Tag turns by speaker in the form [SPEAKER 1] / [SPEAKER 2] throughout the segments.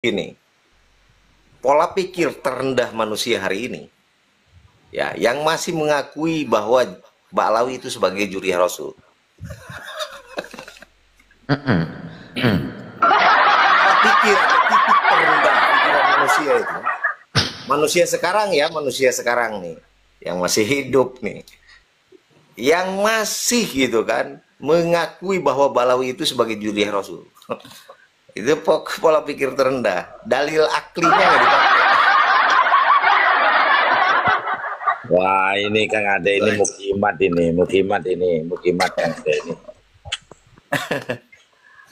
[SPEAKER 1] Ini pola pikir terendah manusia hari ini, ya, yang masih mengakui bahwa Ba'alawi itu sebagai juriah Rasul. Pola pikir titik terendah pikiran manusia itu. Manusia sekarang ya, manusia sekarang nih, yang masih hidup nih, yang masih gitu kan, mengakui bahwa Ba'alawi itu sebagai juriah Rasul. Itu pola pikir terendah. Dalil aklinya nggak dipakai.
[SPEAKER 2] Wah, ini Kang Ade ini mukimat Kang Ade ini.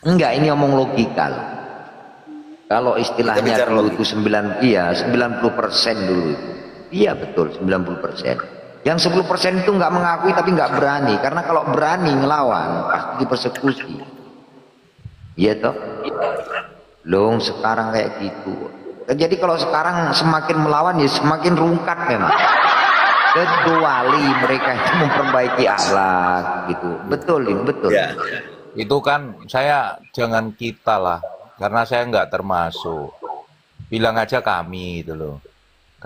[SPEAKER 3] Enggak, ini omong logika loh. Kalau istilahnya dulu itu 90% dulu itu. Iya betul, 90%. Yang 10% itu nggak mengakui tapi nggak berani. Karena kalau berani ngelawan pasti dipersekusi. Iya toh? Loh sekarang kayak gitu. Jadi kalau sekarang semakin melawan ya semakin rungkat memang. Kecuali mereka itu memperbaiki akhlak gitu. Betul ini, betul.
[SPEAKER 1] Ya.
[SPEAKER 4] Itu kan saya jangan kita lah, karena saya nggak termasuk. Bilang aja kami itu loh.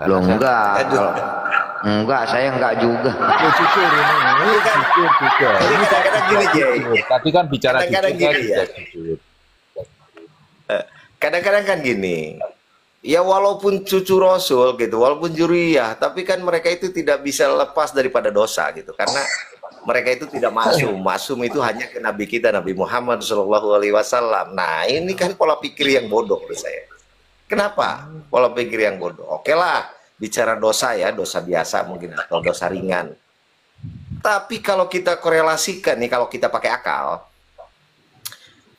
[SPEAKER 3] Loh enggak, saya enggak juga.
[SPEAKER 4] Ya, jujur ini kan jujur juga. Ini
[SPEAKER 1] kadang-kadang gini, Jay.
[SPEAKER 4] Tadi kan bicara
[SPEAKER 1] Kadang-kadang
[SPEAKER 4] jujur,
[SPEAKER 1] gini ya.
[SPEAKER 4] jujur.
[SPEAKER 1] Kadang-kadang kan gini, ya walaupun cucu Rasul gitu, walaupun juriyah, tapi kan mereka itu tidak bisa lepas daripada dosa gitu, karena mereka itu tidak masum. Masum itu hanya ke Nabi kita, Nabi Muhammad SAW. Nah ini kan pola pikir yang bodoh menurut saya. Kenapa? Pola pikir yang bodoh. Oke lah, bicara dosa ya, dosa biasa mungkin atau dosa ringan. Tapi kalau kita korelasikan nih, kalau kita pakai akal,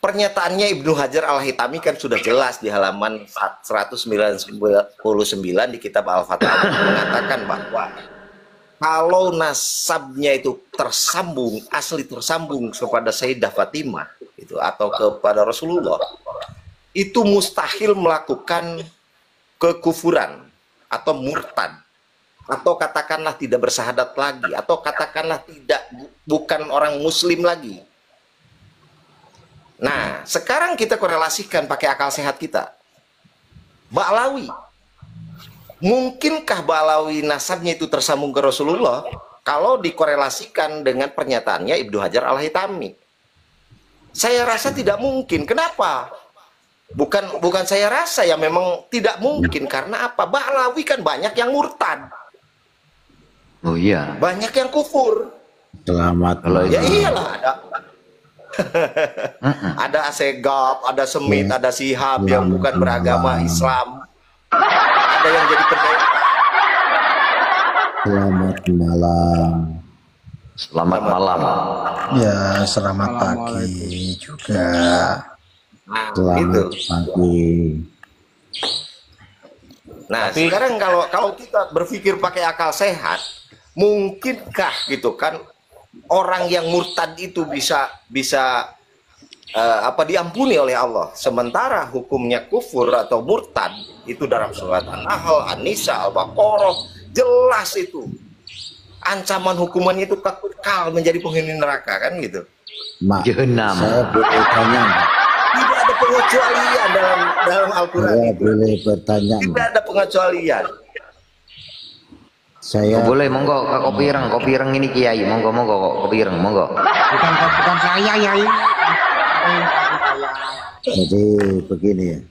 [SPEAKER 1] pernyataannya Ibnu Hajar Al-Haytami kan sudah jelas di halaman 199 di kitab Al-Fatah mengatakan bahwa kalau nasabnya itu tersambung, asli tersambung kepada Sayyidah Fatimah itu atau kepada Rasulullah, itu mustahil melakukan kekufuran atau murtad, atau katakanlah tidak bersahadat lagi, atau katakanlah bukan orang muslim lagi. Nah, sekarang kita korelasikan pakai akal sehat kita. Ba'alawi. Mungkinkah Ba'alawi nasabnya itu tersambung ke Rasulullah kalau dikorelasikan dengan pernyataannya Ibnu Hajar Al-Haytami? Saya rasa tidak mungkin. Kenapa? Bukan saya rasa, ya memang tidak mungkin. Karena apa? Ba'alawi kan banyak yang murtad.
[SPEAKER 3] Oh iya.
[SPEAKER 1] Banyak yang kufur.
[SPEAKER 2] Selamat.
[SPEAKER 1] Ya iyalah ada. Ada Asegaf, ada Semit, ada Sihab yang bukan beragama Islam. Ada yang jadi pendeta.
[SPEAKER 2] Selamat malam.
[SPEAKER 3] Selamat malam.
[SPEAKER 5] Ya, selamat pagi juga.
[SPEAKER 2] Selamat pagi.
[SPEAKER 1] Nah, sekarang kalau kita berpikir pakai akal sehat, mungkinkah gitu kan orang yang murtad itu bisa diampuni oleh Allah, sementara hukumnya kufur atau murtad itu dalam surat An-Nahl, An-Nisa, Al-Baqarah jelas itu ancaman hukumannya itu kekal menjadi penghuni neraka kan gitu.
[SPEAKER 3] Jahanam.
[SPEAKER 2] Saya boleh tanya,
[SPEAKER 1] Tidak ada pengecualian dalam Al-Quran.
[SPEAKER 2] saya boleh bertanya.
[SPEAKER 1] Tidak ada pengecualian.
[SPEAKER 2] Saya
[SPEAKER 3] Boleh, monggo kopi ireng ini Kiai, monggo kopi ireng, monggo.
[SPEAKER 5] Bukan saya, Yai.
[SPEAKER 2] jadi begini ya.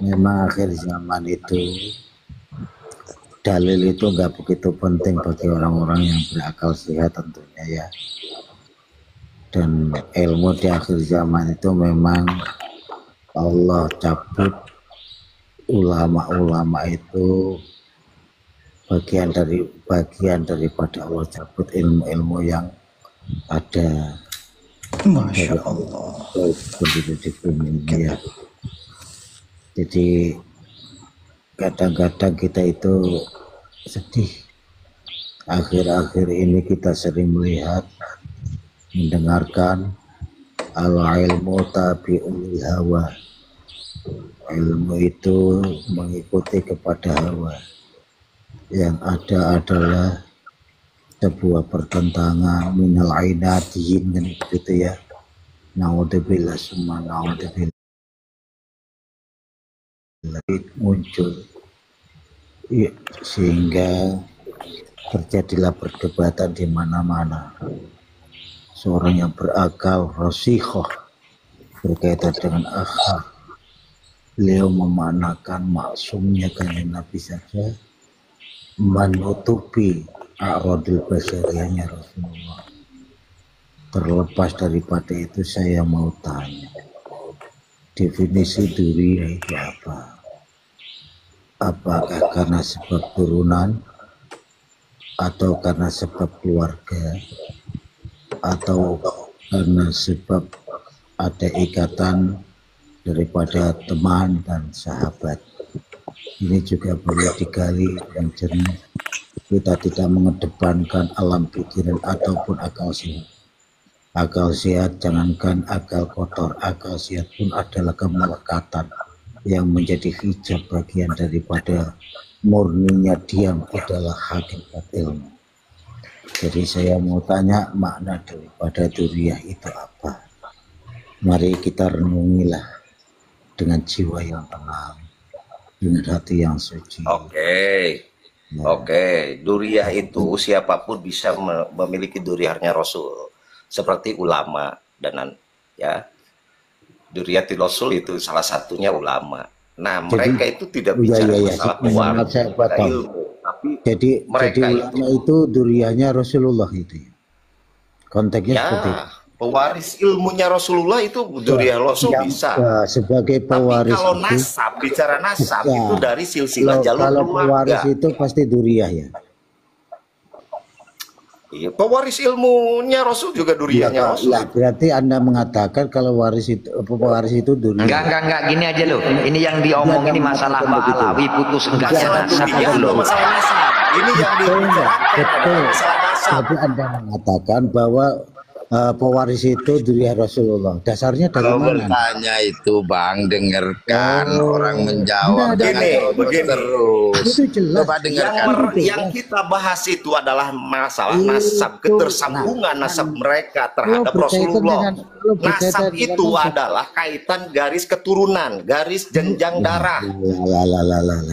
[SPEAKER 2] Memang akhir zaman itu dalil itu nggak begitu penting bagi orang-orang yang berakal sehat tentunya ya. Dan ilmu di akhir zaman itu memang Allah cabut, ulama-ulama itu bagian daripada Allah cabut ilmu-ilmu yang ada.
[SPEAKER 5] Masya Allah.
[SPEAKER 2] Di bumi ini ya. Jadi kadang-kadang kita itu sedih. Akhir-akhir ini kita sering melihat, mendengarkan al-ilmu tabi'ul hawa. Ilmu itu mengikuti kepada hawa. Yang ada adalah sebuah pertentangan minal ainatihin gitu ya. Naudzubillah, semua naudzubillah. muncul, ya, sehingga terjadilah perdebatan di mana-mana. Seorang yang berakal rasihoh berkaitan dengan akhlak, beliau memaknakan maksumnya kanjeng Nabi saja menutupi a'radul basyariyahnya Rasulullah. Terlepas daripada itu, saya mau tanya, definisi duriyah itu apa? Apakah karena sebab turunan, atau karena sebab keluarga, atau karena sebab ada ikatan daripada teman dan sahabat? Ini juga perlu digali dengan jernih. Kita tidak mengedepankan alam pikiran ataupun akal sehat. Akal sehat, jangankan akal kotor, akal sehat pun adalah kemelekatan yang menjadi hijab bagian daripada murninya diam adalah hakikat ilmu. Jadi saya mau tanya, makna daripada duriyah itu apa? Mari kita renungilah dengan jiwa yang tenang, dengan hati yang suci.
[SPEAKER 1] Oke, duriyah itu siapapun bisa memiliki duriyahnya Rasul, seperti ulama dan ya, duriyatil Rasul itu salah satunya ulama. Nah, mereka itu tidak bicara masalah pewaris ilmu, tapi mereka
[SPEAKER 2] itu duriyahnya Rasulullah itu. Konteksnya seperti itu.
[SPEAKER 1] Pewaris ilmunya Rasulullah itu duriyah Rasul bisa.
[SPEAKER 2] Sebagai pewaris.
[SPEAKER 1] Tapi kalau nasab, bicara nasab itu dari silsilah jalur
[SPEAKER 2] kalau
[SPEAKER 1] keluarga.
[SPEAKER 2] Pewaris itu pasti duriyah ya.
[SPEAKER 1] Iya, pewaris ilmunya Rasul juga duriyahnya Rasul.
[SPEAKER 2] Ya, berarti Anda mengatakan kalau pewaris itu duriyah.
[SPEAKER 3] Enggak, gini aja loh. Ini yang diomong ini masalah Pak Alawi putus enggaknya nasab itu loh.
[SPEAKER 1] Masalah nasab. Ini yang
[SPEAKER 2] betul. Tapi Anda mengatakan bahwa pewaris itu duriyah Rasulullah. Dasarnya dari mana?
[SPEAKER 6] Bertanya itu Bang, dengarkan orang menjawab.
[SPEAKER 1] Begini.
[SPEAKER 6] Terus.
[SPEAKER 2] Itu jelas.
[SPEAKER 6] Coba dengarkan.
[SPEAKER 1] Yang kita bahas itu adalah masalah nasab, ketersambungan nasab mereka terhadap Rasulullah. Nasab itu adalah kaitan garis keturunan, garis jenjang darah.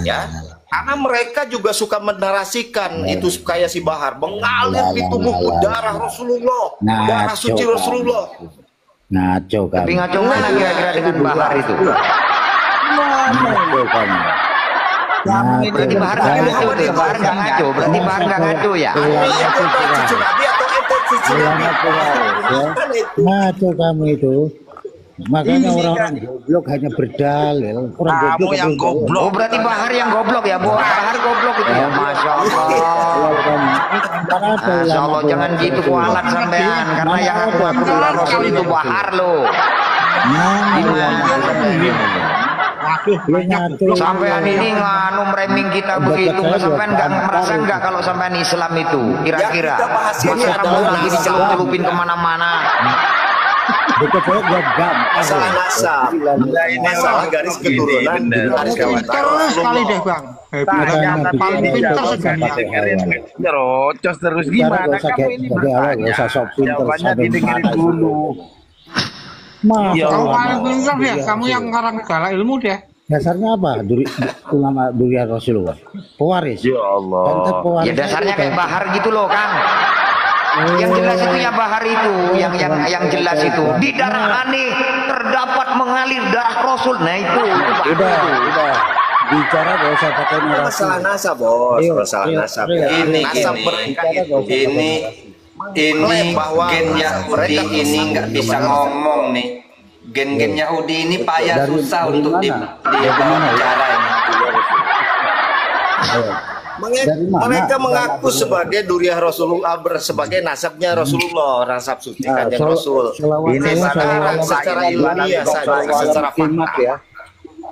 [SPEAKER 1] Ya. Karena mereka juga suka menarasikan itu kayak si Bahar mengalir di tubuhku darah Rasulullah, darah suci Rasulullah.
[SPEAKER 2] Ngaco kan.
[SPEAKER 3] Tapi ngaco mana kira-kira dengan Bahar itu?
[SPEAKER 2] Ngaco kan.
[SPEAKER 3] Berarti Bahar nggak ngaco tuh, Bahar nggak ngaco. Berarti Bahar nggak ngaco ya?
[SPEAKER 1] Cucu Nabi atau ente cucu Nabi?
[SPEAKER 2] Ngaco kamu itu. Makanya orang-orang goblok hanya berdalil.
[SPEAKER 6] Kamu yang goblok.
[SPEAKER 3] Oh, berarti Bahar yang goblok ya? Bahar goblok itu ya? Masya Allah. Masya Allah, jangan gitu kualat sampean. Karena yang aku duriyah Rasul itu Bahar loh. Sampean ini nganu mereming kita begitu, sampean nggak merasa nggak kalau sampean Islam itu kira-kira masa kamu lagi dicelup-celupin kemana-mana?
[SPEAKER 1] Masalah nasab, masalah garis keturunan,
[SPEAKER 5] Terus sekali deh Bang. Paling pintar sebenarnya.
[SPEAKER 6] Terus terus gimana kamu ini bertanya? Jawabannya didengerin dulu.
[SPEAKER 5] Kamu paling pintar ya, kamu yang ngarang segala ilmu deh.
[SPEAKER 2] Dasarnya apa? Ulama duriyah Rasulullah. Pewaris.
[SPEAKER 6] Ya Allah.
[SPEAKER 3] Ya dasarnya kayak Bahar gitu loh Kang. Yang jelas itu ya Bahar itu, yang jelas itu di darah Ani terdapat mengalir darah Rasul. Nah itu
[SPEAKER 2] udah bicara gak usah pakai narasi.
[SPEAKER 1] masalah nasab bos, masalah nasab.
[SPEAKER 7] Ini gen Yahudi ini nggak bisa ngomong nih. Gen Yahudi ini payah susah untuk dibicara ini.
[SPEAKER 1] Mereka mengaku sebagai duriyah Rasulullah, sebagai nasabnya Rasulullah, nasab suci kanjeng Rasul. Ini secara ilmiah saja, secara fakta.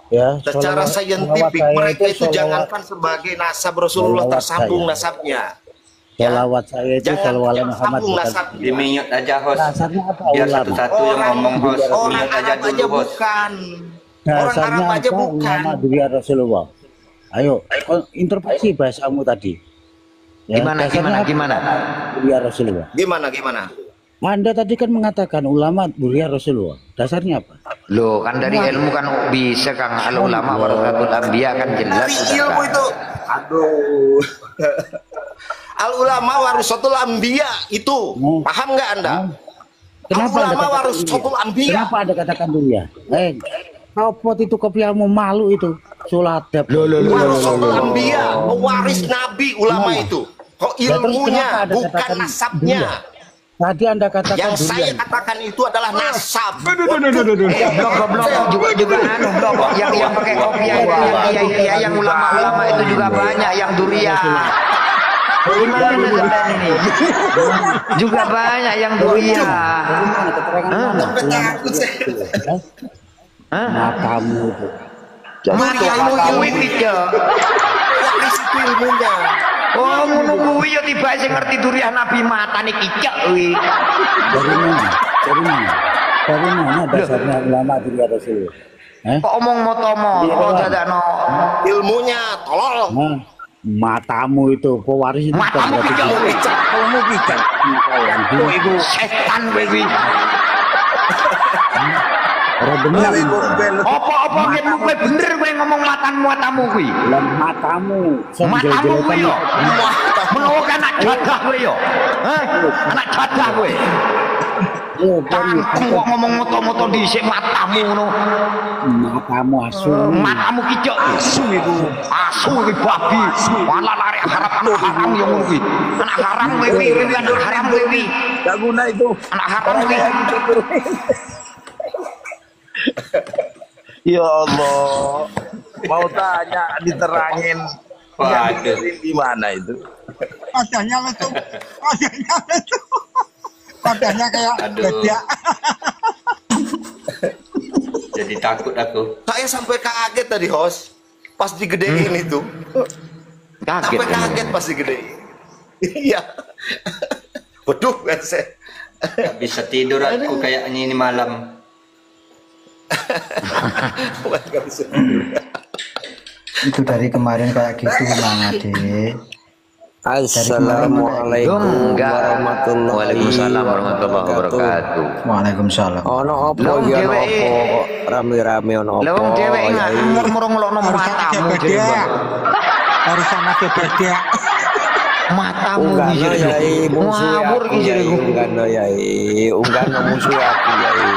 [SPEAKER 2] Ya,
[SPEAKER 1] secara saintifik mereka itu jangankan sebagai nasab Rasulullah tersambung nasabnya.
[SPEAKER 2] Salawat saya itu salawat Muhammad
[SPEAKER 7] di minyak aja host. Biar satu-satu yang ngomong host.
[SPEAKER 1] Orang Arab aja bukan. Orang Arab aja bukan.
[SPEAKER 2] Duriyah Rasulullah. Ayo, intervensi bahasamu tadi.
[SPEAKER 3] Ya, gimana?
[SPEAKER 2] Duriyah Rasulullah.
[SPEAKER 1] Gimana?
[SPEAKER 2] Anda tadi kan mengatakan ulama duriya Rasulullah. Dasarnya apa?
[SPEAKER 3] Loh, kan dari ilmu kan bisa Kang, al ulama warasatul anbiya kan jelas
[SPEAKER 1] Dari
[SPEAKER 3] sudah,
[SPEAKER 1] ilmu
[SPEAKER 3] Kang.
[SPEAKER 1] itu, aduh. Al ulama warasatul anbiya itu, paham nggak Anda?
[SPEAKER 2] Kenapa
[SPEAKER 1] Al
[SPEAKER 2] Anda
[SPEAKER 1] ulama
[SPEAKER 2] katakan
[SPEAKER 1] warasatul
[SPEAKER 2] duriya?
[SPEAKER 1] anbiya.
[SPEAKER 2] Kenapa Anda katakan duriya? Kopot itu kopiamu malu itu. Suladab.
[SPEAKER 1] Warasatul anbiya, pewaris nabi ulama itu. Kok
[SPEAKER 2] Ya, terus
[SPEAKER 1] ilmunya,
[SPEAKER 2] kenapa Anda
[SPEAKER 1] bukan
[SPEAKER 2] katakan
[SPEAKER 1] nasabnya.
[SPEAKER 2] duriya? Tadi Anda katakan
[SPEAKER 1] Yang
[SPEAKER 2] duriya.
[SPEAKER 1] saya katakan itu adalah nasab.
[SPEAKER 3] Blok juga anu blok yang pakai kopiah itu yang kiai yang ulama-ulama itu juga banyak yang duriya. Gimana kalian ini? Juga banyak yang duriya.
[SPEAKER 2] Bagaimana keterangan mana?
[SPEAKER 1] Takut saya.
[SPEAKER 2] Matamu itu.
[SPEAKER 3] Matamu itu Cok.
[SPEAKER 1] Waris itu ilmunya.
[SPEAKER 3] Oh, ngono kuwi ya tiba sing ngerti duriah Nabi matane kicek kuwi.
[SPEAKER 2] Dari mana? Dari mana? Dari mana dasarnya ulama duriya Rasulullah?
[SPEAKER 3] Kok omong moto-moto dadakno.
[SPEAKER 1] Ilmunya tolol.
[SPEAKER 2] Nah, matamu itu pewaris itu bukan
[SPEAKER 3] Matamu
[SPEAKER 2] berarti
[SPEAKER 3] kicek kuwi.
[SPEAKER 2] kamu bijak.
[SPEAKER 3] Oh, iku setan kuwi.
[SPEAKER 2] Orang benar.
[SPEAKER 3] Apa-apa ngene kowe bener kowe ngomong matamu kuwi.
[SPEAKER 2] Lah matamu.
[SPEAKER 3] Matamu kuwi yo. Menawa kan anak jadah kowe yo. Hah? Anak jadah kowe.
[SPEAKER 2] Oh,
[SPEAKER 3] Cangkem kok ngomong moto-moto dhisik matamu ngono.
[SPEAKER 2] matamu asu.
[SPEAKER 3] Matamu kicek asu iku. Asu iki babi. Wala lari harapan haram yo ngono kuwi. Anak haram kowe kuwi, anak haram kowe kuwi.
[SPEAKER 6] Gak guna itu.
[SPEAKER 3] Anak haram kuwi.
[SPEAKER 6] Ya Allah, mau tanya diterangin.
[SPEAKER 7] Waduh.
[SPEAKER 6] Di mana itu?
[SPEAKER 5] Wajahnya lesu. Wajahnya lesu. Wajahnya kayak
[SPEAKER 7] Aduh.
[SPEAKER 5] bedak.
[SPEAKER 7] Jadi takut aku.
[SPEAKER 1] Saya sampai kaget tadi host. Pas digedein itu.
[SPEAKER 3] Kaget.
[SPEAKER 1] Sampai kaget pas digedein. Iya. Waduh, kan saya.
[SPEAKER 7] Gak bisa tidur aku kayaknya ini malam.
[SPEAKER 1] Nggak bisa.
[SPEAKER 8] Itu dari kemarin kayak gitu Mang Ade.
[SPEAKER 9] Assalamualaikum warahmatullahi
[SPEAKER 3] Waalaikumsalam warahmatullahi wabarakatuh.
[SPEAKER 8] Waalaikumsalam.
[SPEAKER 9] Ono apa
[SPEAKER 3] Lawang
[SPEAKER 9] ya
[SPEAKER 3] dheweke.
[SPEAKER 9] apa kok rame-rame ono apa?
[SPEAKER 3] Lah wong dheweke nggak murung-murung
[SPEAKER 5] Urusan aja
[SPEAKER 3] matamu jadi
[SPEAKER 5] bedak. Urusan aja bedak.
[SPEAKER 3] matamu
[SPEAKER 9] Unggah
[SPEAKER 3] iki jadi
[SPEAKER 9] yai musuh
[SPEAKER 3] ngawur
[SPEAKER 9] aku
[SPEAKER 3] iki jadi
[SPEAKER 9] yai unggah yai unggah musuh aku yai.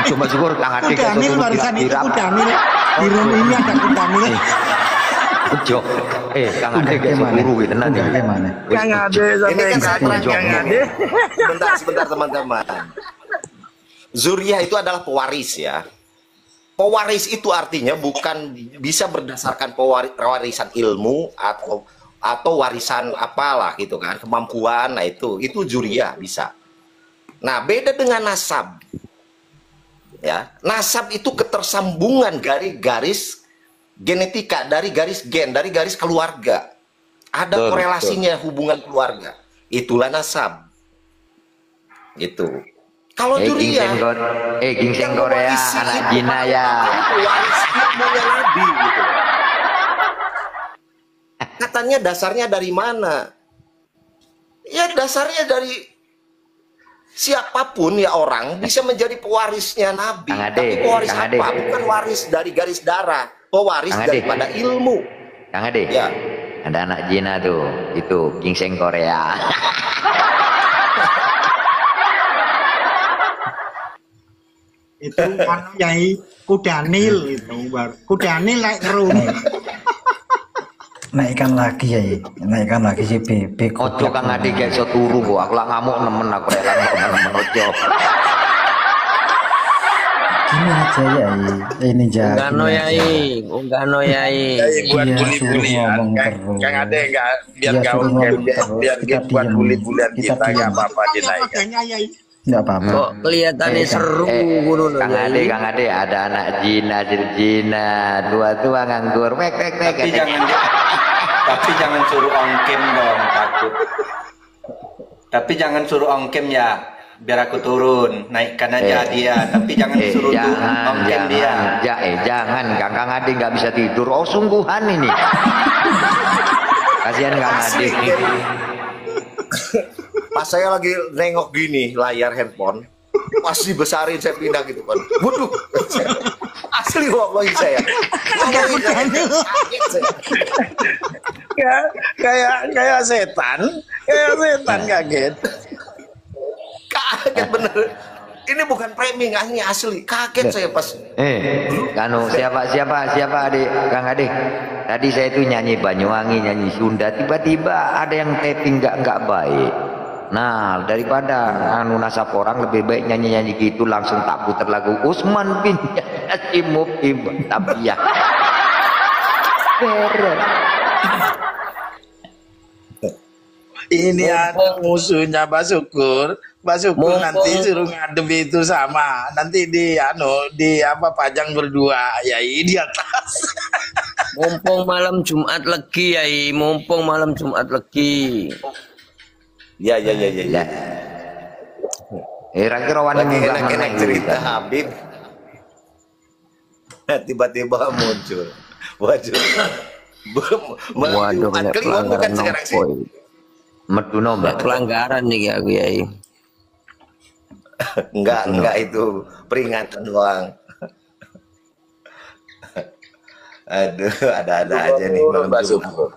[SPEAKER 3] coba syukur Kang Ade
[SPEAKER 5] Kuda Nil barisan itu kuda Nil. Di room ini ada kuda Nil.
[SPEAKER 3] Ojo. Kang Ade gak guru gitu tenan iki.
[SPEAKER 8] Gimana?
[SPEAKER 6] Kang Ade
[SPEAKER 1] Ini
[SPEAKER 6] sampai
[SPEAKER 1] kan saya
[SPEAKER 6] Kang
[SPEAKER 1] terangkan.
[SPEAKER 6] Ade.
[SPEAKER 1] Sebentar teman-teman. Zuriyah itu adalah pewaris ya. Pewaris itu artinya bukan bisa berdasarkan pewarisan ilmu atau warisan apalah gitu kan, kemampuan. Nah itu zuriyah bisa. Nah beda dengan nasab. Ya, nasab itu ketersambungan dari garis genetika, dari garis gen, dari garis keluarga. Ada korelasinya hubungan keluarga. Itulah nasab. Gitu. Kalau
[SPEAKER 3] Gingseng
[SPEAKER 1] durian,
[SPEAKER 3] gingseng Korea anak Cina ya.
[SPEAKER 1] waris ilmunya Nabi gitu. Katanya dasarnya dari mana? Ya dasarnya dari siapapun ya orang bisa menjadi pewarisnya Nabi.
[SPEAKER 3] Kang Ade,
[SPEAKER 1] Tapi pewaris
[SPEAKER 3] Kang Ade.
[SPEAKER 1] apa? Bukan waris dari garis darah. Pewaris
[SPEAKER 3] Kang Ade.
[SPEAKER 1] daripada ilmu.
[SPEAKER 3] Kang Ade.
[SPEAKER 1] Ya.
[SPEAKER 3] Ada anak Cina tuh, itu gingseng Korea.
[SPEAKER 5] Itu anu Yai kuda Nil itu baru. Kuda Nil naik room.
[SPEAKER 8] Naikkan lagi ya, naikkan lagi si bebek.
[SPEAKER 3] Ojo Kang Ade gak iso turu kok. Aku lah ngamuk nemen aku rek lah nemen ojo.
[SPEAKER 8] Gini aja ya, ini jangan.
[SPEAKER 9] Unggah yai, unggah yai.
[SPEAKER 6] Buat
[SPEAKER 8] Iya,
[SPEAKER 6] bully-bulian.
[SPEAKER 8] suruh ngomong
[SPEAKER 6] Kang Ade enggak biar
[SPEAKER 8] Iya,
[SPEAKER 6] enggak
[SPEAKER 8] suruh ngomong terus.
[SPEAKER 6] biar
[SPEAKER 8] Kita
[SPEAKER 6] buat
[SPEAKER 8] diem.
[SPEAKER 6] bully-bulian
[SPEAKER 8] Kita
[SPEAKER 6] kita
[SPEAKER 8] diem.
[SPEAKER 6] enggak apa-apa
[SPEAKER 5] Yang
[SPEAKER 6] dinaikkan.
[SPEAKER 5] wajahnya Yai.
[SPEAKER 8] Enggak apa-apa.
[SPEAKER 9] Kok kelihatannya seru ngono lho
[SPEAKER 3] Kang Ade,
[SPEAKER 9] yai.
[SPEAKER 3] Kang Ade ada anak Cina, Cina, dua-dua nganggur. Wek.
[SPEAKER 7] Tapi jangan suruh ongkem dong, takut. Tapi jangan suruh ongkem ya, biar aku turun, naikkan aja dia. Tapi jangan suruh ongkem dia.
[SPEAKER 3] Jangan, Kang Ade nggak bisa tidur. Oh sungguhan ini. Kasihan Kang Ade.
[SPEAKER 1] Pas saya lagi nengok gini layar handphone, pas dibesarin saya pindah gitu kan. Waduh, asli wallahi saya.
[SPEAKER 6] Kayak setan kaget.
[SPEAKER 1] Kaget bener. Ini bukan framing, ini asli. Kaget saya pas.
[SPEAKER 3] Siapa adik, Kang Ade? Tadi saya itu nyanyi Banyuwangi, nyanyi Sunda, tiba-tiba ada yang tapping nggak baik. Nah, daripada nasab orang lebih baik nyanyi-nyanyi gitu langsung tak putar lagu Usman bin Yasimub Tabiyah. Beres.
[SPEAKER 6] Ini ada musuhnya Basukur nanti suruh ngadem itu sama. Nanti di pajang berdua ya di atas.
[SPEAKER 9] Mumpung malam Jumat legi, Yai. Mumpung malam Jumat legi.
[SPEAKER 1] Ya.
[SPEAKER 3] Kira-kira wani
[SPEAKER 1] enak cerita Habib. Tiba-tiba muncul. Waduh.
[SPEAKER 9] Banyak pelanggaran
[SPEAKER 1] sekarang sih.
[SPEAKER 3] Meduno
[SPEAKER 9] pelanggaran nih aku, Yai.
[SPEAKER 1] Enggak itu peringatan doang. Aduh, ada-ada aja nih malam Jumat.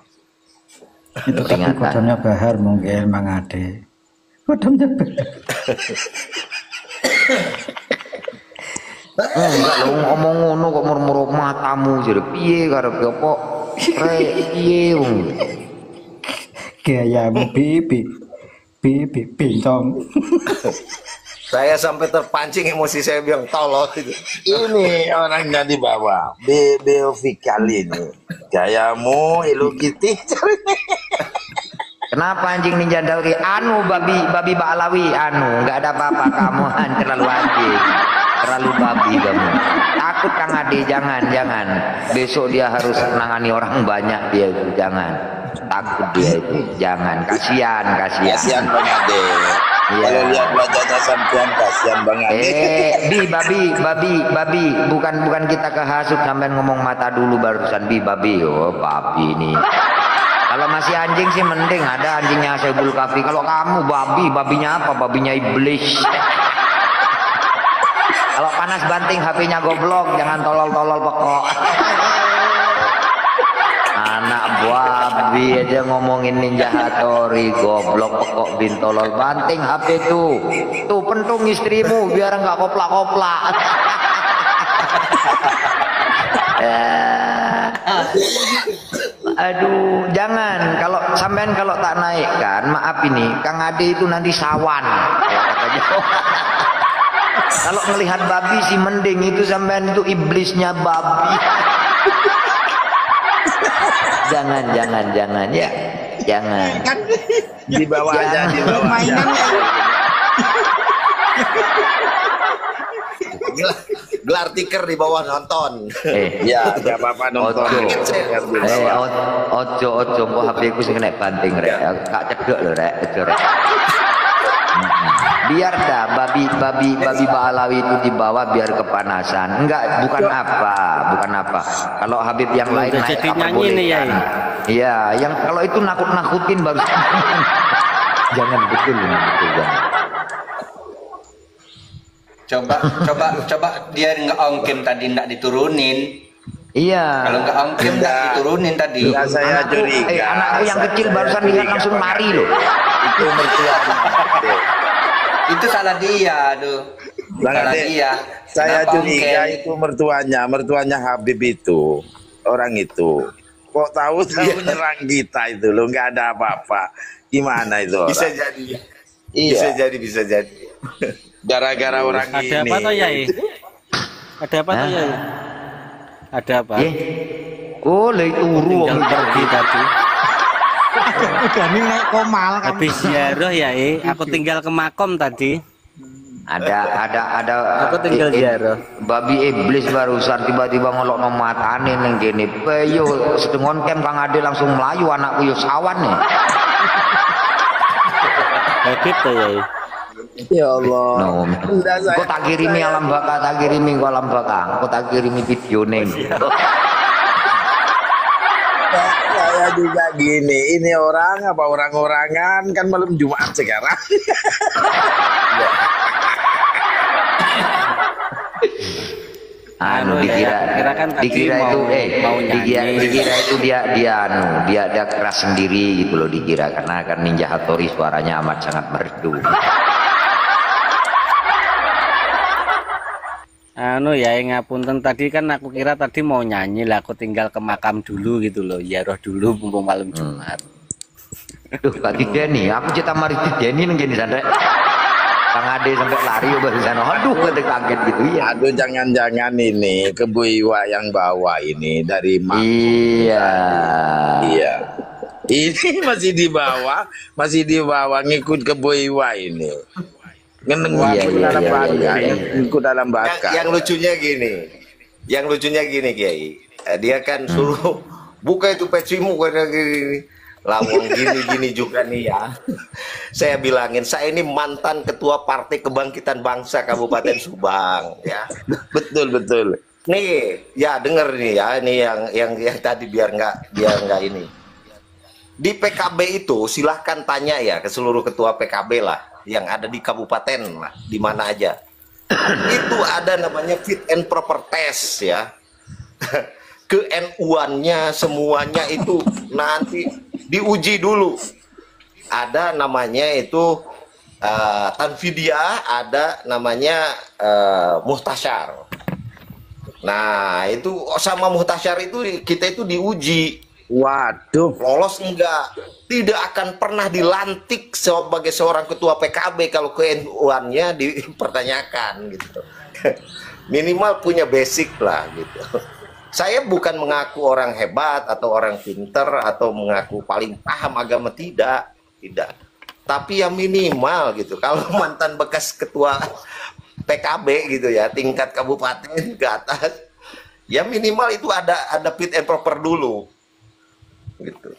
[SPEAKER 8] Itu tapi kodamnya Bahar mungkin Mang Ade. Kodamnya Bahar.
[SPEAKER 3] Enggak lo ngomong ngono kok murmur matamu jadi piye karep apa? Piye wong.
[SPEAKER 8] Gayamu bibi pincong.
[SPEAKER 1] Saya sampai terpancing emosi, saya bilang tolol itu.
[SPEAKER 6] Ini orangnya di bawah. Beovikal ini. Gayamu ilu kitih.
[SPEAKER 3] Kenapa anjing Ninja Dauri? Babi Ba'alawi, nggak ada apa-apa kamu, terlalu anjing, terlalu babi kamu. Takut Kang Ade, jangan. Besok dia harus menangani orang banyak dia itu, jangan. Takut dia itu, jangan. Kasihan
[SPEAKER 6] Bang Ade.
[SPEAKER 3] Iya.
[SPEAKER 6] Kalau lihat wajahnya sampean kasihan Bang Ade.
[SPEAKER 3] Babi, bukan kita kehasut sampai ngomong mata dulu barusan babi. Oh, babi ini. Kalau masih anjing sih mending ada anjingnya Saibul Kafi. Kalau kamu babinya apa? Babinya iblis. Kalau panas banting HP-nya goblok, jangan tolol-tolol pokok. Anak babi aja ngomongin Ninja Hattori, goblok pokok bin tolol, banting HP tuh. Tuh pentung istrimu biar nggak koplak-koplak. Aduh, jangan. Kalau sampean kalau tak naikkan, maaf ini, Kang Ade itu nanti sawan. Katanya. Kalau melihat babi sih mending, itu sampean itu iblisnya babi. Jangan ya, jangan.
[SPEAKER 6] Di bawah aja, di bawah aja.
[SPEAKER 1] Gelar tiker di bawah nonton.
[SPEAKER 6] Ya, enggak apa-apa nonton.
[SPEAKER 3] Ojo, kok HP ku sing kena banting rek. Kak cedok lho rek, rek. Biar dah babi Ba'alawi itu di bawah biar kepanasan. Bukan apa. Kalau Habib yang lain naik apa boleh kan? Iya, yang kalau itu nakut-nakutin baru. Jangan betul jangan.
[SPEAKER 7] Coba dia nggak ongkim tadi nggak diturunin.
[SPEAKER 3] Iya.
[SPEAKER 7] Kalau nggak ongkim nggak diturunin tadi.
[SPEAKER 6] Saya curiga.
[SPEAKER 3] Anakku yang kecil barusan lihat langsung lari loh.
[SPEAKER 6] Itu mertua.
[SPEAKER 7] Itu salah dia, aduh. Salah dia.
[SPEAKER 6] Saya curiga itu mertuanya Habib itu, orang itu. Kok tahu nyerang kita itu loh, nggak ada apa-apa. Gimana itu orang?
[SPEAKER 1] Bisa jadi.
[SPEAKER 6] Iya.
[SPEAKER 1] Bisa jadi.
[SPEAKER 6] Gara-gara orang
[SPEAKER 10] ada
[SPEAKER 6] ini.
[SPEAKER 10] Apa toh, Yai? Ada apa toh, Yai? Ada apa?
[SPEAKER 3] Oh, turu
[SPEAKER 10] yang pergi tadi.
[SPEAKER 5] Udah nih naik komal kan.
[SPEAKER 10] Habis ziarah, Yai. Aku tinggal ke makom tadi.
[SPEAKER 3] Ada
[SPEAKER 10] aku tinggal ziarah.
[SPEAKER 3] Babi iblis barusan tiba-tiba ngelokno matane ning kene. Yo sedengon kem Kang Ade langsung melayu, anakku yo sawan nih.
[SPEAKER 10] Habib toh, Yai.
[SPEAKER 6] Ya Allah.
[SPEAKER 3] Kok tak kirimi alam baka, Kok tak kirimi video neng.
[SPEAKER 6] Saya juga gini, ini orang apa orang-orangan kan malam Jumat sekarang.
[SPEAKER 3] Dikira
[SPEAKER 10] kan
[SPEAKER 3] dikira itu
[SPEAKER 10] mau
[SPEAKER 3] dikira itu dia keras sendiri gitu loh, dikira karena kan Ninja Hattori suaranya amat sangat merdu.
[SPEAKER 10] Ya ngapunten, tadi kan aku kira tadi mau nyanyi lah, aku tinggal ke makam dulu gitu loh, ziarah dulu mumpung malam Jumat.
[SPEAKER 3] Duh, Pak Tideni, aku cerita mari Tideni nang gini sandre. Kang Ade sampai lari barusan. Aduh, kaget gitu ya.
[SPEAKER 6] Aduh, jangan-jangan ini ke Bu Iwa yang bawa ini dari Mak.
[SPEAKER 3] Iya.
[SPEAKER 6] Iya. Ini masih di bawah ngikut ke Bu Iwa ini. Ikut dalam bakat.
[SPEAKER 1] Yang lucunya gini Kiai, dia kan suruh buka itu pecimu kayak gini, lawang gini juga nih ya. Saya bilangin, saya ini mantan ketua Partai Kebangkitan Bangsa Kabupaten Subang ya.
[SPEAKER 6] Betul.
[SPEAKER 1] Nih ya, denger nih ya, ini yang tadi biar nggak ini. Di PKB itu silahkan tanya ya ke seluruh ketua PKB lah yang ada di kabupaten lah, di mana aja. Itu ada namanya fit and proper test ya. Ke NU-annya semuanya itu nanti diuji dulu. Ada namanya itu tanfidia, ada namanya muhtasyar. Nah, itu sama muhtasyar itu kita itu diuji.
[SPEAKER 6] Waduh,
[SPEAKER 1] lolos enggak, tidak akan pernah dilantik sebagai seorang ketua PKB kalau ke-NU-annya dipertanyakan gitu. Minimal punya basic lah gitu. Saya bukan mengaku orang hebat atau orang pinter atau mengaku paling paham agama, tidak. Tapi ya minimal gitu. Kalau mantan bekas ketua PKB gitu ya, tingkat kabupaten ke atas, ya minimal itu ada fit and proper dulu. Gitu.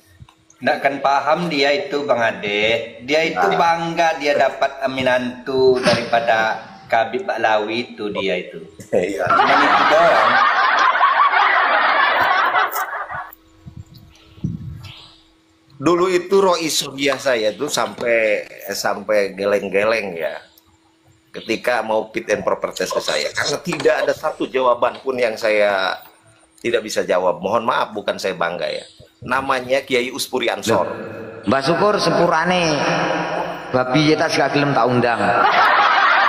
[SPEAKER 7] Nggak kan paham dia itu Bang Ade, dia itu bangga dia dapat aminantu daripada Kabib Baklawi itu dia itu. Cuma itu doang.
[SPEAKER 1] Dulu itu Rois saya tuh sampai geleng-geleng ya ketika mau fit and proper test ke saya, karena tidak ada satu jawaban pun yang saya tidak bisa jawab. Mohon maaf, bukan saya bangga ya. Namanya Kiai Uspuri Ansor.
[SPEAKER 3] Mbak Syukur sepurane babi kita gak gelem tak undang.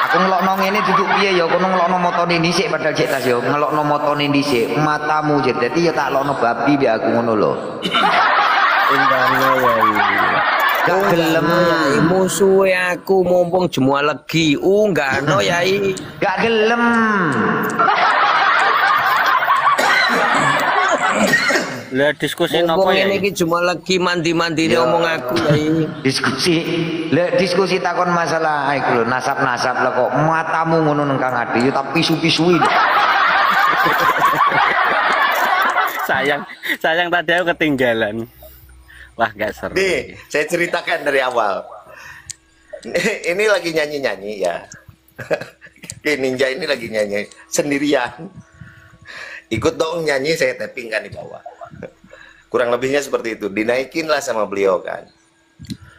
[SPEAKER 3] Aku ngelokno ngene duduk piye ya, kono ngelokno motone dhisik padahal cek tas ya, ngelokno motone dhisik, matamu jet. Dadi ya tak lokno babi biar aku ngono lho.
[SPEAKER 9] Undangno ya iki. Gak gelem ya musuhe aku mumpung jemua legi. Unggahno ya iki.
[SPEAKER 3] Gak gelem.
[SPEAKER 10] Lah diskusi nopo ya?
[SPEAKER 9] Ini cuma lagi mandi-mandi dia ngomong aku ya ini.
[SPEAKER 3] Diskusi takon masalah iku lho, nasab-nasab lah kok matamu ngono nang Kang Ade ya tak pisu-pisui.
[SPEAKER 10] sayang tadi aku ketinggalan. Wah, gak seru.
[SPEAKER 1] Nih, saya ceritakan dari awal. Ini lagi nyanyi-nyanyi ya. Ninja ini lagi nyanyi sendirian. Ikut dong nyanyi, saya tapping kan di bawah. Kurang lebihnya seperti itu, dinaikin lah sama beliau kan.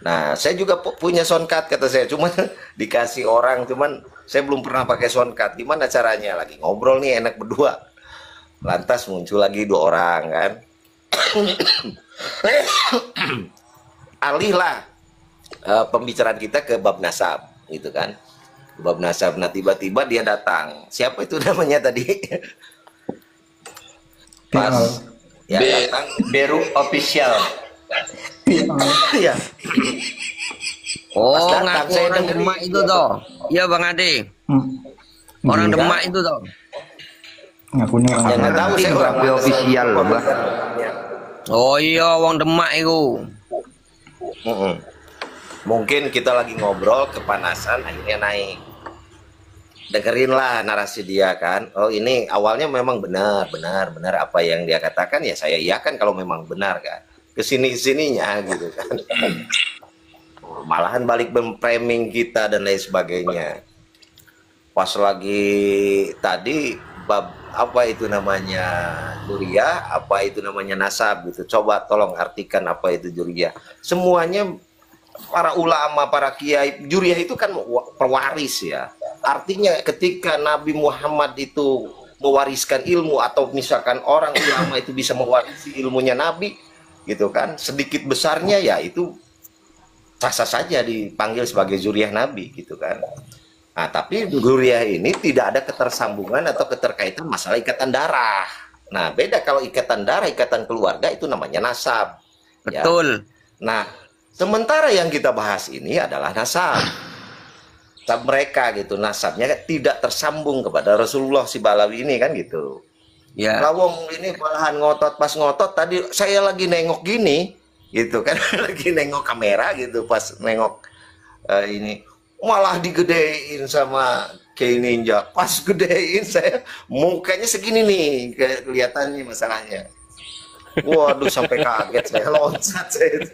[SPEAKER 1] Nah, saya juga punya soundcard kata saya, cuman dikasih orang, cuman saya belum pernah pakai soundcard. Gimana caranya? Lagi ngobrol nih enak berdua. Lantas muncul lagi 2 orang kan. Alihlah pembicaraan kita ke bab nasab gitu kan. Bab nasab. Nah, tiba-tiba dia datang. Siapa itu namanya tadi? Pas ya datang
[SPEAKER 7] Beru Official.
[SPEAKER 1] Ya.
[SPEAKER 9] Oh, ngaku orang Demak itu toh. Iya Bang Ade. Orang Demak itu toh.
[SPEAKER 8] Ngakunya orang
[SPEAKER 1] Tahu saya orang
[SPEAKER 3] official loh, Mbak.
[SPEAKER 9] Oh iya, wong Demak itu.
[SPEAKER 1] Mungkin kita lagi ngobrol kepanasan, akhirnya naik. Dengerin lah narasi dia kan. Oh ini awalnya memang benar apa yang dia katakan, ya saya iyakan kalau memang benar kan. Kesininya gitu kan. Malahan balik framing kita dan lain sebagainya. Pas lagi tadi bab apa itu namanya juriyah, apa itu namanya nasab gitu. Coba tolong artikan apa itu juriyah. Semuanya para ulama, para kiai, juriyah itu kan pewaris ya. Artinya ketika Nabi Muhammad itu mewariskan ilmu, atau misalkan orang ulama itu bisa mewarisi ilmunya Nabi gitu kan, sedikit besarnya ya itu sah-sah saja dipanggil sebagai juriyah Nabi gitu kan. Nah, tapi juriyah ini tidak ada ketersambungan atau keterkaitan masalah ikatan darah. Nah, beda kalau ikatan darah, ikatan keluarga itu namanya nasab.
[SPEAKER 9] Betul.
[SPEAKER 1] Ya. Nah, sementara yang kita bahas ini adalah nasab. Nasab mereka gitu, nasabnya tidak tersambung kepada Rasulullah si Balawi ini kan gitu.
[SPEAKER 9] Ya.
[SPEAKER 1] Lawong ini malahan ngotot, pas ngotot tadi saya lagi nengok gini gitu kan, lagi nengok kamera gitu, pas nengok ini malah digedein sama Kei Ninja. Pas gedein saya mukanya segini nih kelihatannya masalahnya. Waduh, sampai kaget saya, loncat saya.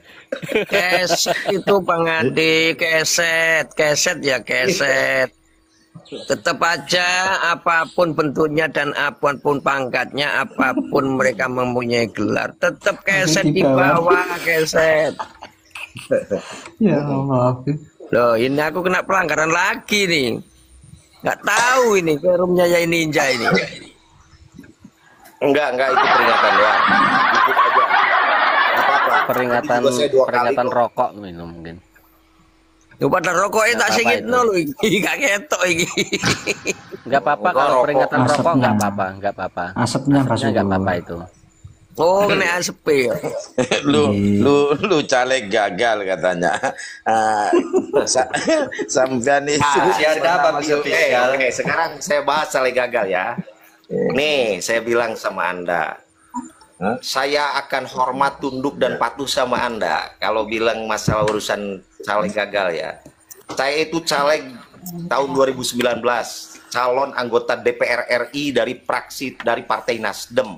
[SPEAKER 9] Keset itu Bang Adi, keset ya keset. Tetap aja apapun bentuknya dan apapun pangkatnya, apapun mereka mempunyai gelar, tetap keset di bawah, keset.
[SPEAKER 8] Ya Allah.
[SPEAKER 9] Loh, ini aku kena pelanggaran lagi nih. Nggak tahu ini ke roomnya Yai Ninja ini.
[SPEAKER 1] Enggak, itu peringatan doang. Ikut aja. Apa-apa.
[SPEAKER 10] Peringatan rokok minum mungkin.
[SPEAKER 9] Lu pada rokoknya tak sikit no lu iki, gak ketok iki.
[SPEAKER 10] Enggak apa-apa kalau peringatan rokok, enggak apa-apa.
[SPEAKER 8] Asapnya
[SPEAKER 10] enggak apa-apa itu.
[SPEAKER 9] Oh, kena asap ya.
[SPEAKER 6] lu caleg gagal katanya. Sampean itu
[SPEAKER 1] Oke, sekarang saya bahas caleg gagal ya. Nih, saya bilang sama Anda, saya akan hormat, tunduk, dan patuh sama Anda kalau bilang masalah urusan caleg gagal ya. Saya itu caleg tahun 2019, calon anggota DPR RI dari Partai Nasdem.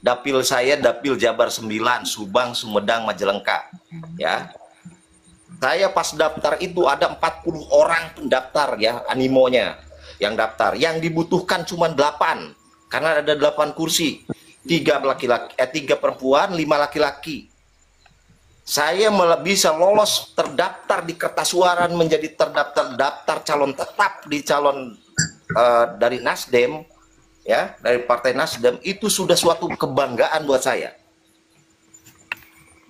[SPEAKER 1] Dapil saya Dapil Jabar 9, Subang, Sumedang, Majalengka. Ya. Saya pas daftar itu ada 40 orang pendaftar ya, animonya yang daftar. Yang dibutuhkan cuma 8 karena ada 8 kursi. 3 perempuan, 5 laki-laki. Saya malah bisa lolos terdaftar di kertas suara menjadi daftar calon tetap di calon dari Nasdem. Ya, dari Partai Nasdem, itu sudah suatu kebanggaan buat saya.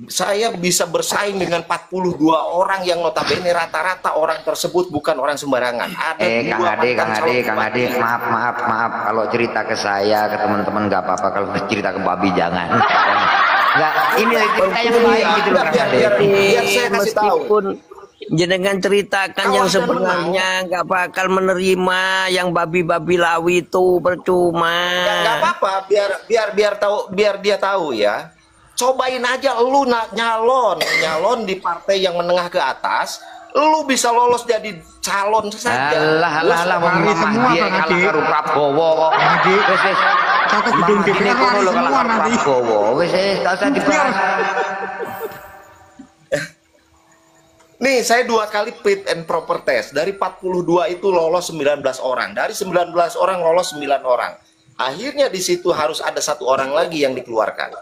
[SPEAKER 1] Saya bisa bersaing dengan 42 orang yang notabene rata-rata orang tersebut bukan orang sembarangan. Ada
[SPEAKER 3] Kang Ade, maaf kalau cerita ke saya, ke teman-teman nggak apa-apa, kalau cerita ke Babi jangan. Nggak, ini cerita yang baik gitu loh Kang Ade.
[SPEAKER 1] Biar saya kasih tahu.
[SPEAKER 9] Jenengan ceritakan yang sebenarnya nggak bakal menerima yang babi-babi lawi itu percuma.
[SPEAKER 1] Ya nggak apa-apa, biar dia tahu ya. Cobain aja lu nyalon di partai yang menengah ke atas, lu bisa lolos jadi calon saja.
[SPEAKER 3] Alah semua dia kalah karo Prabowo kok. Wis
[SPEAKER 5] satu gedung DPR semua nanti.
[SPEAKER 3] Wis tak usah dibahas.
[SPEAKER 1] Nih, saya 2 kali fit and proper test. Dari 42 itu lolos 19 orang. Dari 19 orang lolos 9 orang. Akhirnya di situ harus ada 1 orang lagi yang dikeluarkan.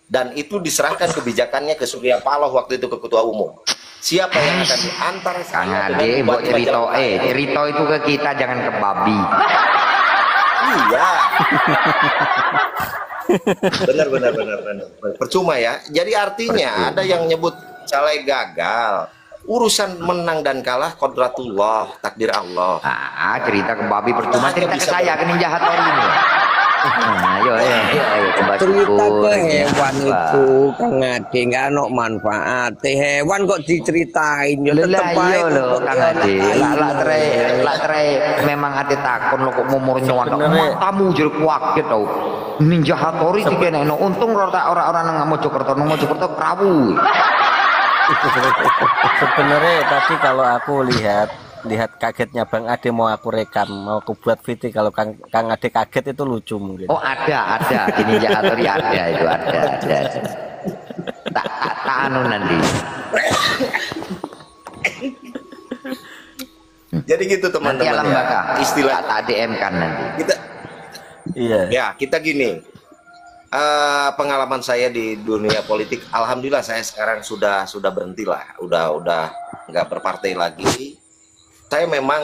[SPEAKER 1] Dan itu diserahkan kebijakannya ke Surya Paloh waktu itu ke Ketua Umum. Siapa yang akan diantar
[SPEAKER 3] Kang Ade, buat cerita itu ke kita, jangan ke Babi.
[SPEAKER 1] Iya. Benar. Percuma ya. Jadi artinya ada yang nyebut caleg gagal. Urusan menang dan kalah kodratullah, takdir Allah.
[SPEAKER 3] Cerita ke Babi percuma, cerita ke saya, ke Ninja Hattori ini. Ayo
[SPEAKER 9] cerita ke hewan itu Kang Ade nggak ada manfaat. Hewan kok diceritain ya tetep
[SPEAKER 3] aja loh Kang Ade. Lah tre memang ada takon lo kok mau nyuwun matamu jeruk kaget tau. Ninja Hattori dikene untung orang nang Mojokerto krawu.
[SPEAKER 10] Sebenarnya tadi kalau aku lihat kagetnya Bang Ade mau aku rekam, mau aku buat video, kalau Kang Ade kaget itu lucu mungkin.
[SPEAKER 3] Oh ada di Ninja Hattori ada itu ada. Tak anu nanti.
[SPEAKER 1] Jadi gitu teman-teman.
[SPEAKER 3] Istilah tak DM kan nanti.
[SPEAKER 9] Iya.
[SPEAKER 1] Ya, kita gini. Pengalaman saya di dunia politik, alhamdulillah saya sekarang sudah berhenti lah, udah nggak berpartai lagi. Saya memang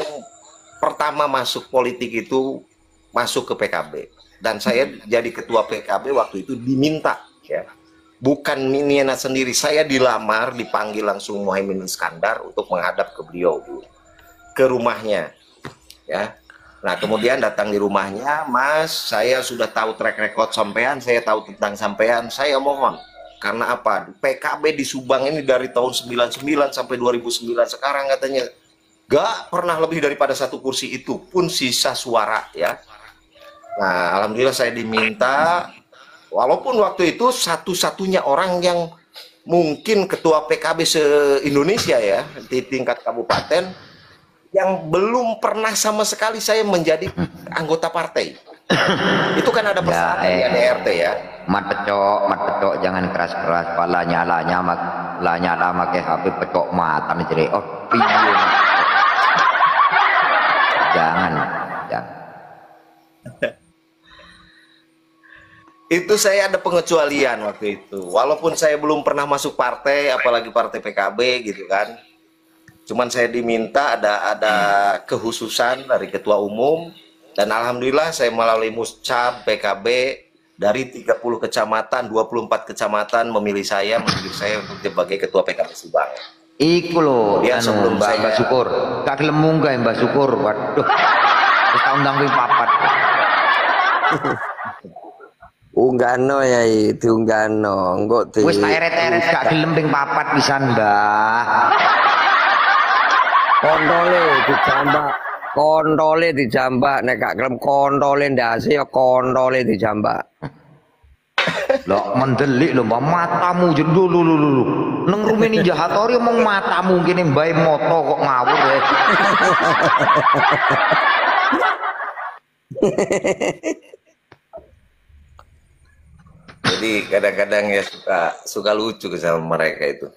[SPEAKER 1] pertama masuk politik itu masuk ke PKB, dan saya jadi ketua PKB waktu itu diminta, ya, bukan Nina sendiri, saya dilamar, dipanggil langsung Muhaimin Iskandar untuk menghadap ke beliau ke rumahnya, ya. Nah, kemudian datang di rumahnya, Mas, saya sudah tahu track record sampean, saya tahu tentang sampean, saya mohon. Karena apa? PKB di Subang ini dari tahun 99 sampai 2009 sekarang katanya gak pernah lebih daripada 1 kursi, itu pun sisa suara, ya. Nah, alhamdulillah saya diminta, walaupun waktu itu satu-satunya orang yang mungkin ketua PKB se-Indonesia ya, di tingkat kabupaten, yang belum pernah sama sekali saya menjadi anggota partai. Itu kan ada persyaratan di ADRT ya.
[SPEAKER 3] Mat pecok, jangan keras-keras. Pala nyala make HP pecok mata nih jadi. Oh, piye. Jangan.
[SPEAKER 1] Itu saya ada pengecualian waktu itu. Walaupun saya belum pernah masuk partai, apalagi partai PKB gitu kan. Cuman saya diminta, ada kehususan dari ketua umum, dan alhamdulillah saya melalui Muscab PKB dari 30 kecamatan, 24 kecamatan memilih saya untuk sebagai ketua PKB Subang.
[SPEAKER 3] Iku loh,
[SPEAKER 1] sebelum
[SPEAKER 3] Mbak Syukur, kak lemung gak Mbak Syukur, waduh, terus tahun tanggung papat.
[SPEAKER 9] Unggano ya itu unggano, enggak tuh.
[SPEAKER 3] Wis tak eret-eret gak gelem ping papat pisan, Mbah. Kontole dijambak nek gak gelem kontole ndase ya kontole dijambak. Lah mendelik lho Mbak, matamu jendul lho. Neng Rumi Ninja Hattori omong matamu kene mbae moto kok ngawur ya.
[SPEAKER 1] Jadi kadang-kadang ya suka lucu sama mereka itu.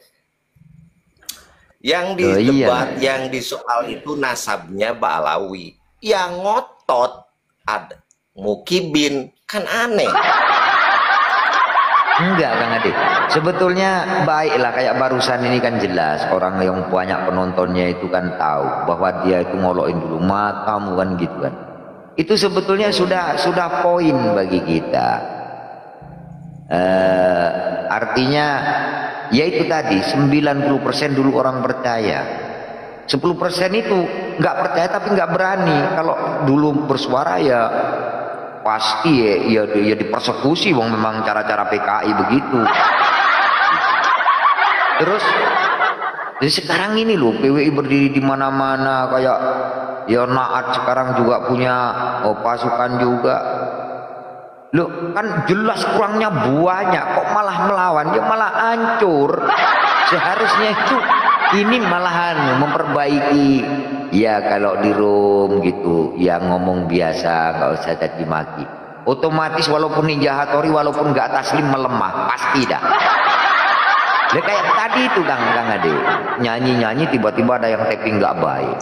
[SPEAKER 1] Yang di debat, yang di soal itu nasabnya Ba'alawi, yang ngotot ada Mukibin, kan aneh.
[SPEAKER 3] Enggak Kang Ade, sebetulnya baiklah, kayak barusan ini kan jelas orang yang banyak penontonnya itu kan tahu bahwa dia itu ngolokin dulu matamu kan gitu kan. Itu sebetulnya sudah poin bagi kita. Artinya yaitu tadi 90% dulu orang percaya, 10% itu nggak percaya tapi nggak berani. Kalau dulu bersuara ya pasti ya dipersekusi, wong memang cara-cara PKI begitu. Terus jadi sekarang ini loh PWI berdiri di mana-mana, kayak ya Naat sekarang juga punya pasukan juga. Loh kan jelas kurangnya banyak, kok malah melawan, ya malah hancur. Seharusnya itu ini malahan memperbaiki. Ya kalau di room gitu ya ngomong biasa, nggak usah caci maki. Otomatis walaupun Ninja Hattori walaupun nggak taslim melemah pasti dah. Lah kayak tadi itu Kang Ade nyanyi tiba-tiba ada yang tapping nggak baik.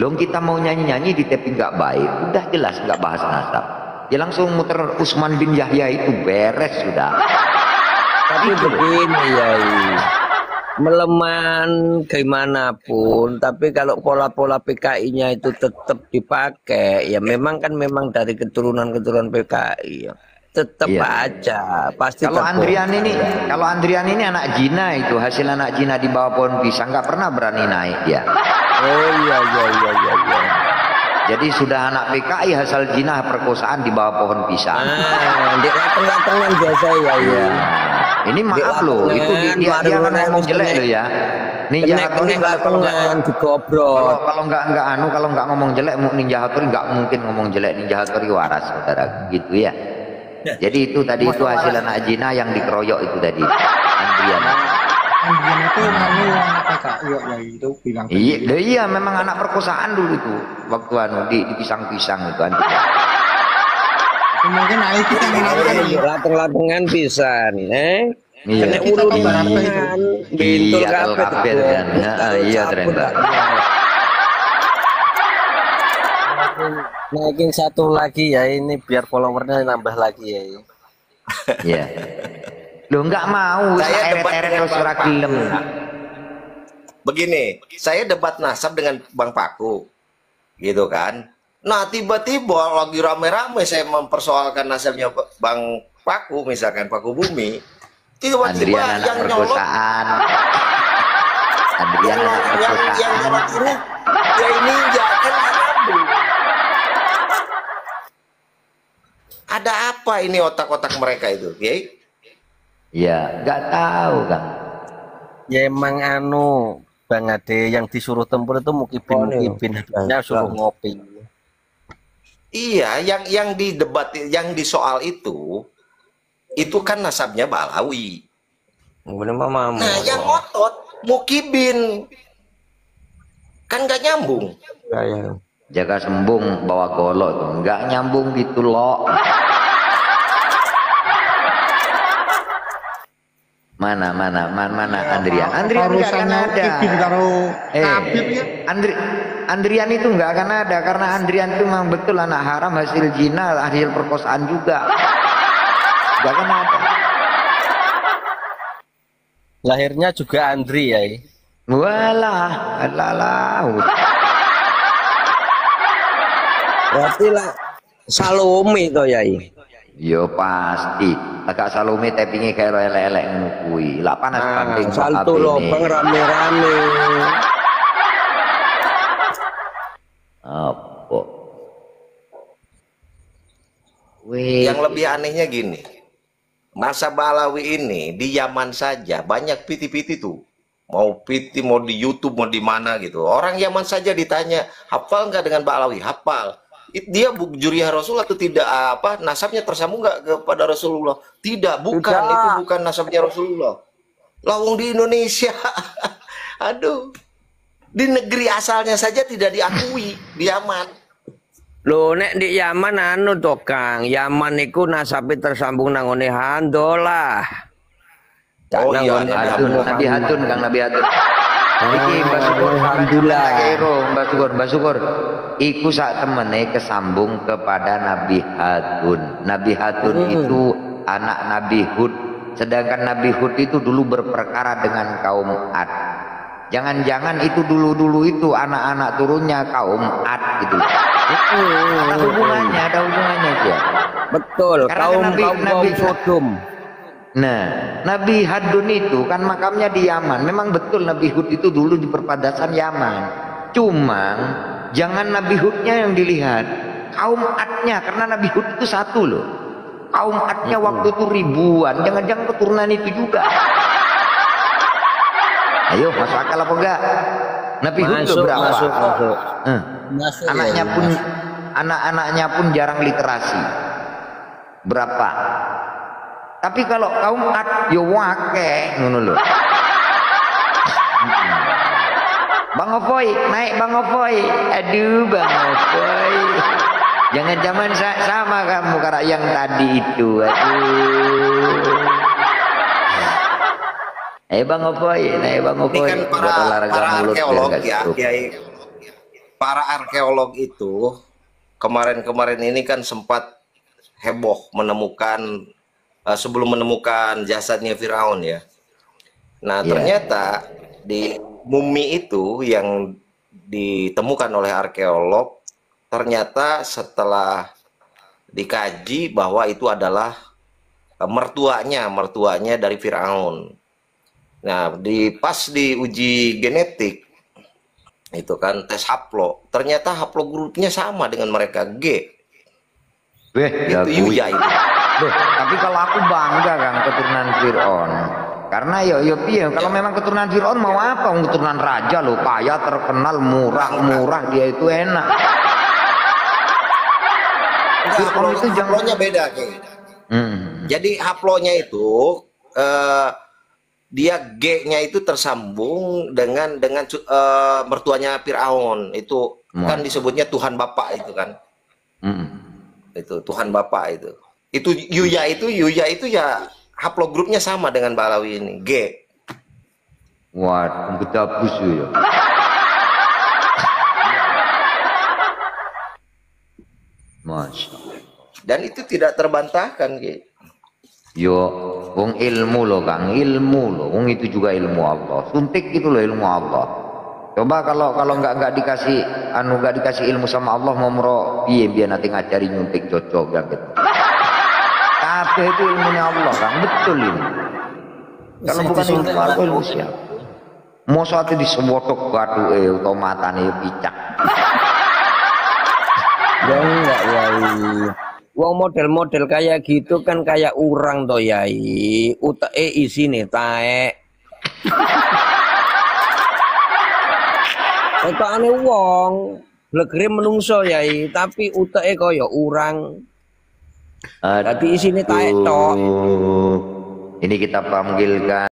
[SPEAKER 3] Loh kita mau nyanyi di tapping nggak baik, udah jelas nggak bahas nasab. Ya langsung muter Usman bin Yahya itu beres sudah.
[SPEAKER 9] Tapi begini ya, melemah gimana pun, tapi kalau pola-pola PKI-nya itu tetap dipakai, ya memang dari keturunan PKI ya. Tetap aja pasti.
[SPEAKER 3] Kalau Andrian ini anak Jina, itu hasil anak Jina di bawah pohon pisang, nggak pernah berani naik dia.
[SPEAKER 9] Oh iya.
[SPEAKER 3] Jadi sudah anak PKI hasil zina perkosaan di bawah pohon pisang.
[SPEAKER 9] Di lapangan biasa ya.
[SPEAKER 3] Ini maaf loh, itu dia kan ngomong jelek loh ya. Ninja Hattori kalau nggak ngomong jelek, Ninja Hattori nggak mungkin ngomong jelek. Ninja Hattori waras saudara, gitu ya. Jadi itu tadi itu hasil anak zina yang dikeroyok itu tadi. Andrian
[SPEAKER 5] itu anak PKI ya itu bilang.
[SPEAKER 3] Iya memang anak perkosaan dulu itu waktu di pisang-pisang itu kan.
[SPEAKER 5] Mungkin kita
[SPEAKER 9] latengan pisan,
[SPEAKER 3] Kena
[SPEAKER 9] ulu di bintul
[SPEAKER 3] kabeh kan. Iya ternyata.
[SPEAKER 10] naikin satu lagi ya ini biar followernya nambah lagi ya.
[SPEAKER 3] Iya. Loh nggak mau,
[SPEAKER 1] Saya debat
[SPEAKER 3] eret-eret
[SPEAKER 1] dengan
[SPEAKER 3] terus ora gelem.
[SPEAKER 1] Begini, saya debat nasab dengan Bang Paku, gitu kan. Nah tiba-tiba lagi rame-rame saya mempersoalkan nasabnya Bang Paku, misalkan Paku Bumi, tiba-tiba
[SPEAKER 3] Andrian anak
[SPEAKER 1] yang nyolot,
[SPEAKER 3] perkosaan. Andrian anak
[SPEAKER 1] yang
[SPEAKER 3] perkosaan.
[SPEAKER 1] nyolot ini, ya ini jangan nyambung. Ada apa ini otak-otak mereka itu, Kiai?
[SPEAKER 3] Ya, nggak tahu kan.
[SPEAKER 10] Ya emang anu Bang Ade yang disuruh tempur itu mukibin habisnya suruh ngopi.
[SPEAKER 1] Iya, yang di debat, yang di soal itu kan nasabnya Balawi. Nah, yang ngotot mukibin, kan nggak nyambung.
[SPEAKER 3] Jaga sembung bawa golok tuh, nggak nyambung gitu loh. Mana Andrian nggak akan ada. Andrian itu nggak akan ada karena Andrian itu memang betul anak haram, hasil zina, hasil perkosaan juga. Nggak akan ada.
[SPEAKER 10] Lahirnya juga Andri ya.
[SPEAKER 3] Walah, alalah.
[SPEAKER 9] Berarti lah Salome to Yai.
[SPEAKER 3] Yo pasti. Agak Salome tapingi kayak elek-elek ngukui. Lah panas banding
[SPEAKER 9] salto lobang rame-rame.
[SPEAKER 3] Apa?
[SPEAKER 1] Yang lebih anehnya gini, masa Balawi ini di Yaman saja banyak piti-piti tuh. Mau piti, mau di YouTube, mau di mana gitu. Orang Yaman saja ditanya, hafal nggak dengan Balawi? Hafal. Dia juriah Rasul atau tidak, apa nasabnya tersambung nggak kepada Rasulullah? Tidak, bukan. Tidak. Itu bukan nasabnya Rasulullah. Lawang di Indonesia, aduh, di negeri asalnya saja tidak diakui di Yaman.
[SPEAKER 9] Loh, nek di Yaman anu to Kang, Yaman niku nasabe tersambung nangone handolah.
[SPEAKER 1] Oh iya,
[SPEAKER 3] Nabi Hatun Kang, Nabi Hatun. Iki Mbak Syukur, alhamdulillah. Mbak Syukur. Iku sak temene kesambung kepada Nabi Hatun. Nabi Hatun itu anak Nabi Hud. Sedangkan Nabi Hud itu dulu berperkara dengan kaum Ad. Jangan-jangan itu dulu itu anak-anak turunnya kaum Ad gitu. Ada hubungannya aja.
[SPEAKER 9] Betul, kaum Sodom.
[SPEAKER 3] Nah, Nabi Hadun itu kan makamnya di Yaman. Memang betul Nabi Hud itu dulu di perbatasan Yaman. Cuma jangan Nabi Hudnya yang dilihat, kaum Adnya, karena Nabi Hud itu satu loh. Kaum Adnya waktu itu ribuan. Jangan-jangan keturunan itu juga. Ayo, masuk akal apa enggak? Nabi Hud itu berapa? Masuk. Anak-anaknya pun jarang literasi. Berapa? Tapi kalau kaum Ad yo wake ngono lho. Bang Opoy, naik Bang Opoy. Aduh Bang Opoy. Jangan zaman sama kamu karak yang tadi itu. Aduh. Bang Opoy, naik Bang Opoy.
[SPEAKER 1] Ini kan para arkeolog ya, Kiai. Para arkeolog itu kemarin-kemarin ini kan sempat heboh menemukan sebelum menemukan jasadnya Firaun ya. Nah, ternyata di mumi itu yang ditemukan oleh arkeolog, ternyata setelah dikaji bahwa itu adalah mertuanya dari Firaun. Nah, pas diuji genetik itu kan tes haplo, ternyata haplogrupnya sama dengan mereka, G. Itu Yuya itu.
[SPEAKER 3] Loh, tapi kalau aku bangga kan keturunan Fir'aun. Karena piye kalau memang keturunan Fir'aun mau apa? Keturunan raja loh, kaya, terkenal, murah dia itu enak.
[SPEAKER 1] Fir'aun itu haplonya beda kayak. Jadi haplonya itu dia G-nya itu tersambung dengan mertuanya Fir'aun. Itu kan disebutnya Tuhan Bapak itu kan. Itu Tuhan Bapak itu. Itu Yuya itu ya haplogrupnya sama dengan Balawi ini, G.
[SPEAKER 3] Wah, betapus ya. Masya Allah.
[SPEAKER 1] Dan itu tidak terbantahkan, Ki.
[SPEAKER 3] Yo, wong ilmu loh Kang, ilmu loh. Wong itu juga ilmu Allah. Suntik itu loh ilmu Allah. Coba kalau nggak dikasih nggak dikasih ilmu sama Allah mau mero piye biar nanti ngajari nyuntik cocok yang gitu. Kabeh itu ilmunya Allah Kang, betul ini. Kalau bukan ilmu Allah ilmu siapa? Mosok ati disewotok bathuke utawa matane picak.
[SPEAKER 9] Ya enggak Yai. Wong model-model kayak gitu kan kayak urang toh Yai. Uteke isine taek. Utakane wong, blegere menungso Yai, tapi uteke kaya urang. Dadi isine taek tok.
[SPEAKER 3] Ini kita panggilkan